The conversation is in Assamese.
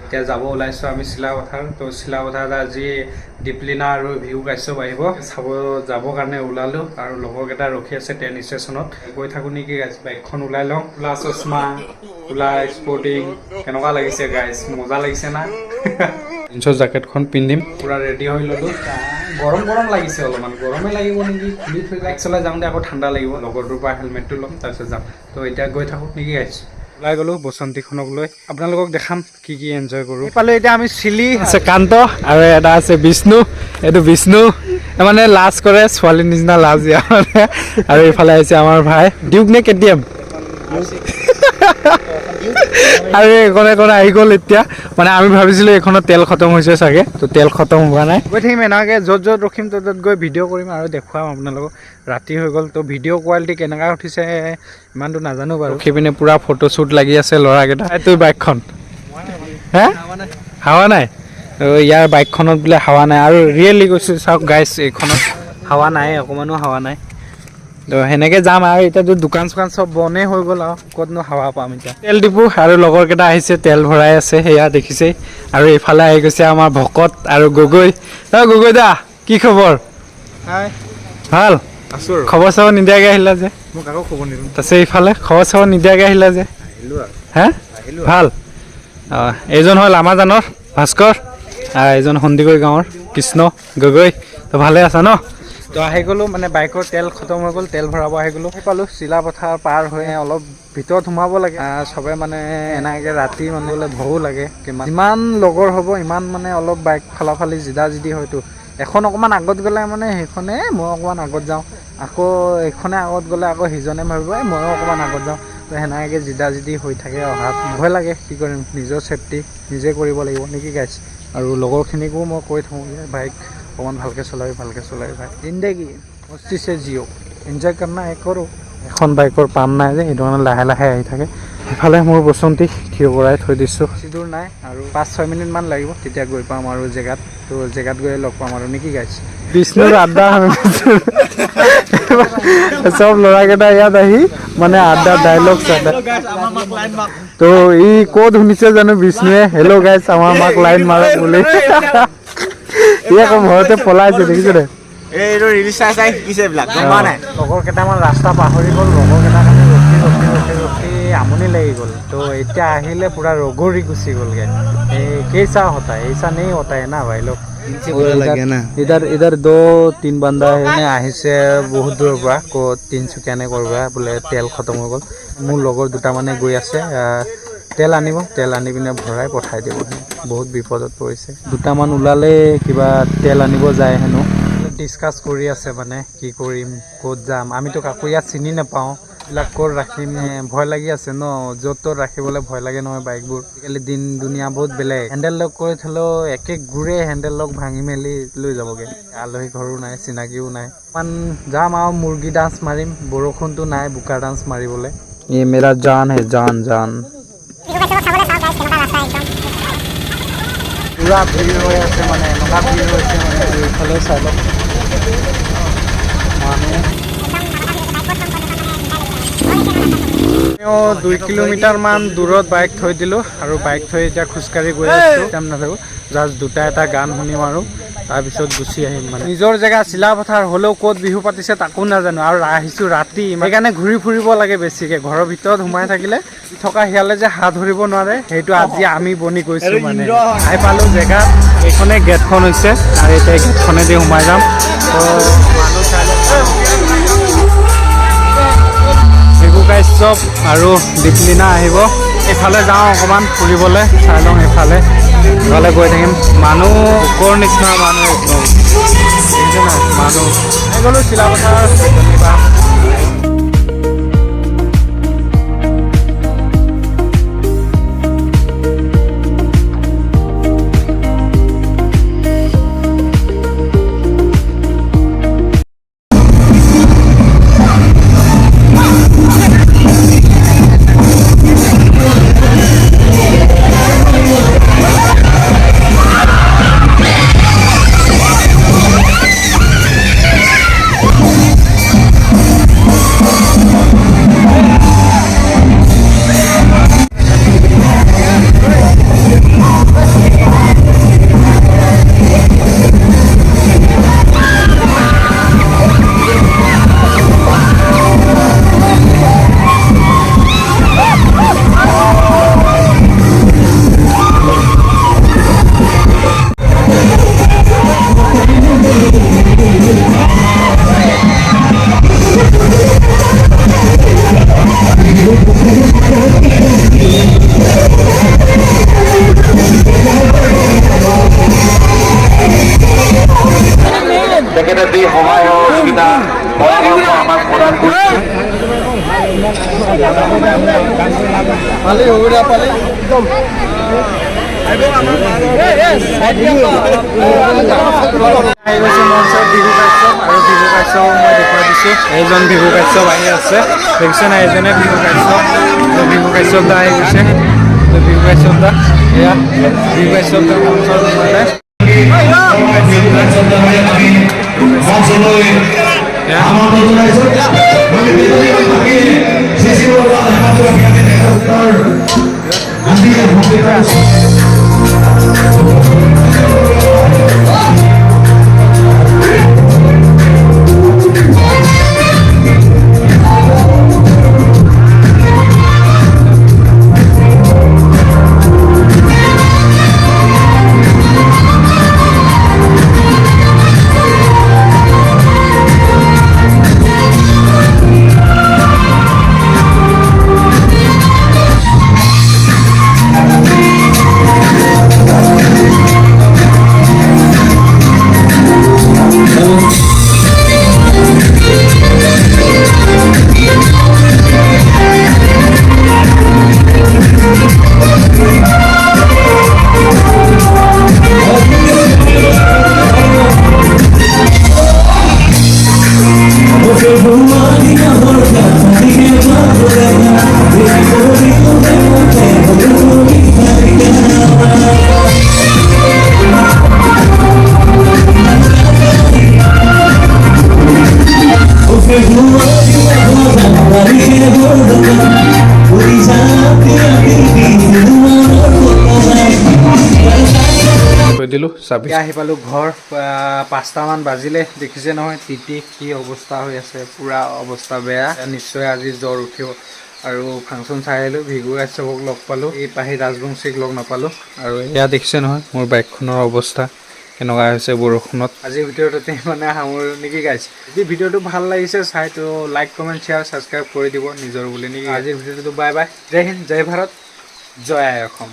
এতিয়া যাব ওলাইছোঁ আমি চিলাপথাৰ। তো চিলাপথাৰত আজি দীপলিনা আৰু ভিউ কাশ্যপ আহিব চাব যাবৰ কাৰণে ওলালোঁ আৰু লগৰকেইটা ৰখি আছে ট্ৰেইন ষ্টেচনত। গৈ থাকোঁ নেকি গাইছ, বাইকখন ওলাই লওঁ। ওলা চশমা, ওলা স্পৰ্টিং, কেনেকুৱা লাগিছে গাইছ? মজা লাগিছে না? জিন্সৰ জেকেটখন পিন্ধিম, পূৰা ৰেডি হৈ ল'লোঁ। গৰম গৰম লাগিছে, অলপমান গৰমেই লাগিব নেকি। খুলি থৈ বাইক চলাই যাওঁতে আকৌ ঠাণ্ডা লাগিব। লগৰটোৰ পৰা হেলমেটটো ল'ম, তাৰপিছত যাম। তো এতিয়া গৈ থাকোঁ নেকি গাইছ। ওলাই গ'লোঁ বসন্তীখনক লৈ, আপোনালোকক দেখাম কি কি এনজয় কৰোঁ। পালোঁ এতিয়া আমি চিলি আছে কান্ত আৰু এটা আছে বিষ্ণু। এইটো বিষ্ণু মানে লাজ কৰে, ছোৱালীৰ নিচিনা লাজ দিয়া মানে। আৰু এইফালে আহিছে আমাৰ ভাই ডিউক নে কেটিএম আৰু এইখনে আহি গ'ল এতিয়া। মানে আমি ভাবিছিলোঁ এইখনত তেল খতম হৈছে চাগে, তো তেল খতম হোৱা নাই। গৈ থাকিম এনেকৈ য'ত য'ত ৰখিম ত'ত গৈ ভিডিঅ' কৰিম আৰু দেখুৱাম আপোনালোকক। ৰাতি হৈ গ'ল, তো ভিডিঅ' কোৱালিটি কেনেকুৱা উঠিছে ইমানটো নাজানো বাৰু। ৰখি পিনে পূৰা ফটোশ্বুট লাগি আছে ল'ৰাকেইটা। এইটো বাইকখন হে হাৱা নাই, ইয়াৰ বাইকখনত বোলে হাৱা নাই। আৰু ৰিয়েলি কৈছোঁ চাওক গাইছ, এইখনত হাৱা নাই, অকণমানো হাৱা নাই। তো সেনেকৈ যাম আৰু এতিয়াতো দোকান চোকান চব বনেই হৈ গ'ল আৰু ক'তনো হাৱা পাম এতিয়া। তেল ডিপু আৰু লগৰকেইটা আহিছে, তেল ভৰাই আছে সেয়া দেখিছেই। আৰু এইফালে আহি গৈছে আমাৰ ভকত আৰু গগৈ। গগৈ দা কি খবৰ? ভাল আছোঁ। খবৰ চবৰ নিদিয়াকৈ আহিলা যে? মোক আকৌ খবৰ নিদিওঁ। তাৰপিছত এইফালে খবৰ চবৰ নিদিয়াকৈ আহিলা যে? হে ভাল। এইজন হ'ল আমাজানৰ ভাস্কৰ, এইজন সন্দিকৈ গাঁৱৰ কৃষ্ণ, গগৈ। তো ভালে আছা ন? তো আহি গ'লোঁ, মানে বাইকৰ তেল খতম হৈ গ'ল, তেল ভৰাব আহি গ'লোঁ। পালোঁ চিলাপথাৰ পাৰ হৈ অলপ ভিতৰত সোমাব লাগে। চবে মানে এনেকৈ ৰাতি মানুহলৈ ভয়ো লাগে। যিমান লগৰ হ'ব ইমান মানে অলপ বাইক ফালাফালি জিদা জিদি হয়তো। এখন অকণমান আগত গ'লে মানে সেইখনে মই অকণমান আগত যাওঁ, আকৌ এইখনে আগত গ'লে আকৌ সিজনে ভাবিব ময়ো অকণমান আগত যাওঁ। তো সেনেকৈ জিদা জিদি হৈ থাকে, অহাত ভয় লাগে। কি কৰিম, নিজৰ ছেফটি নিজে কৰিব লাগিব নেকি গাইছ। আৰু লগৰখিনিকো মই কৈ থাকোঁ যে বাইক অকণমান ভালকৈ চলাবি ভাই। জিন্দেগী মস্তি চে জিঅ', এনজয় কৰনা হে কৰোঁ। এখন বাইকৰ পাম নাই যে, সেইটো কাৰণে লাহে লাহে আহি থাকে। ইফালে মোৰ বসন্তী থিয় কৰাই থৈ দিছোঁ। বেছি দূৰ নাই আৰু 5-6 মিনিটমান লাগিব, তেতিয়া গৈ পাম আৰু জেগাত। তো জেগাত গৈ লগ পাম আৰু নেকি গাইছ। বিষ্ণুৰ আড্ডা চব ল'ৰাকেইটা ইয়াত আহি মানে আড্ডা ডাইলগ চাড্ডা। তো ই ক'ত শুনিছে জানো বিষ্ণুৱে, হেল্ল' গাইছ আমাৰ মাক লাইন মাৰক বুলি। ই আকৌ ঘৰতে পলাইছে দেখিছে দে। লগৰ কেইটামান ৰাস্তা পাহৰি গ'ল, লগৰ কেইটাৰ কাৰণে ৰখি আমনি লাগি গ'ল। তো এতিয়া আহিলে পূৰা ৰগৰি গুচি গ'লগৈ। এই কেইচা হতা है, ऐसा नहीं होता है ना भाई लोग। इधर 2-3 বান্দা আহিছে বহুত দূৰৰ পৰা, ক'ত তিনচুকীয়া নে কৰবা বোলে তেল খতম হৈ গ'ল। মোৰ লগৰ দুটামানে গৈ আছে তেল আনিব, তেল আনি পিনে ভৰাই পঠাই দিব। বহুত বিপদত পৰিছে। দুটামান ওলালে কিবা তেল আনিব যায় হেনো। ডিছকাছ কৰি আছে মানে কি কৰিম, ক'ত যাম। আমিতো কাকো ইয়াত চিনি নাপাওঁ, এইবিলাক ক'ত ৰাখিম ভয় লাগি আছে ন। য'ত ত'ত ৰাখিবলৈ ভয় লাগে নহয় বাইকবোৰ। আজিকালি দিন দুনিয়া বহুত বেলেগ। হেণ্ডেল লক কৰি থ'লেও একে ঘূৰে হেণ্ডেল লক ভাঙি মেলি লৈ যাবগৈ। আলহী ঘৰো নাই, চিনাকিও নাই। অকণমান যাম আৰু মুৰ্গী ডান্স মাৰিম। বৰষুণটো নাই বোকা ডান্স মাৰিবলৈ। ये मेरा जान है जान जान। পুৰা ভিৰ হৈ আছে, মানে এনেকুৱা ভিৰ হৈছে মানে এইফালে চাই লওক মানুহ। 2 কিলোমিটাৰমান দূৰত বাইক থৈ দিলোঁ আৰু বাইক থৈ এতিয়া খোজকাঢ়ি গৈ আছোঁ। টাইম নাথাকোঁ, জাষ্ট দুটা এটা গান শুনিম আৰু তাৰপিছত গুচি আহিম। মানে নিজৰ জেগা চিলাপথাৰ হ'লেও ক'ত বিহু পাতিছে তাকো নাজানো। আৰু আহিছোঁ ৰাতি, সেইকাৰণে ঘূৰি ফুৰিব লাগে বেছিকৈ। ঘৰৰ ভিতৰত সোমাই থাকিলে থকা শিয়ালে যে হাত ধৰিব নোৱাৰে, সেইটো আজি আমি বনি গৈছোঁ। মানে আহি পালোঁ জেগাত, এইখনে গেটখন হৈছে আৰু এতিয়া গেটখনেদি সোমাই যাম। তো মানুহ ভিউ কাশ্যপ আৰু দীপলিনা আহিব। এইফালে যাওঁ অকণমান ফুৰিবলৈ, চাই লওঁ এইফালে গৈ থাকিম। মানুহ ক'ৰ নিচিনা মানুহ একদম দেখিছে নাই মানুহ। আহি গ'লোঁ চিলাপথাৰ ধন্যবাদ। তেখেতে যি সহায় সহযোগিতা পৰামৰ্শ আমাক প্ৰদান কৰিছে বিহু কাশ্যপ আৰু বিহু কাশ্যপ মই দেখুৱাই দিছোঁ এইজন বিহু কাশ্যপ আহি আছে দেখিছে না এইজনে বিহু কাশ্যপ দা আহি গৈছে বিহু কাশ্যপ দা এয়া বিহু কাশ্যপ দা মঞ্চত মানে দিলোঁ চাবি আহি পালোঁ ঘৰ 5টামান বাজিলে দেখিছে নহয় তিতি কি অৱস্থা হৈ আছে পূৰা অৱস্থা বেয়া নিশ্চয় আজি জ্বৰ উঠিব আৰু ফাংচন চাই আহিলোঁ ভিগু কাশ্যপক লগ পালোঁ এই পাহি ৰাজবংশীক লগ নাপালোঁ আৰু এয়া দেখিছে নহয় মোৰ বাইকখনৰ অৱস্থা কেনেকুৱা হৈছে বৰষুণত আজিৰ ভিডিঅ'টোতে মানে সামৰণি গাইছে যদি ভিডিঅ'টো ভাল লাগিছে চাই তো লাইক কমেণ্ট শ্বেয়াৰ ছাবস্ক্ৰাইব কৰি দিব নিজৰ বুলি নেকি আজিৰ ভিডিঅ'টো বাই বাই জয় হিন্দ জয় ভাৰত জয় আই অসম।